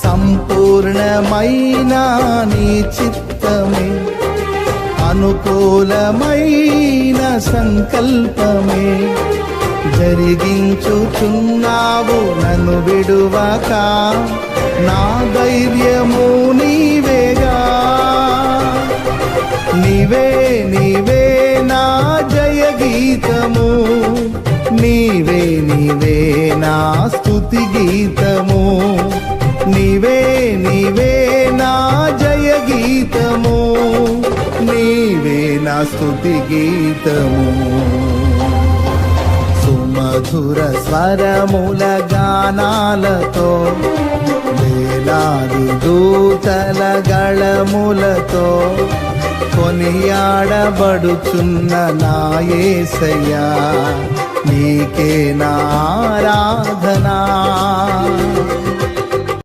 సంపూర్ణమైన నీ చిత్తమే, అనుకూలమైన సంకల్పమే జరిగించుచున్నావు నన్ను విడువక. నా ధైర్యము నీవేగా, నీవే నీవే నా జయ గీతము, నీవే నీవే నా స్తుతి గీతము, నీవే నీవే నా జయ గీతము, నీవే నా స్తుతి గీతము. సుమధుర స్వరముల గానాలతో, వేలాది దూతల గళములతో కొనియాడబడుచున్న నా యేసయ్యా, నీకే నా ఆరాధనా.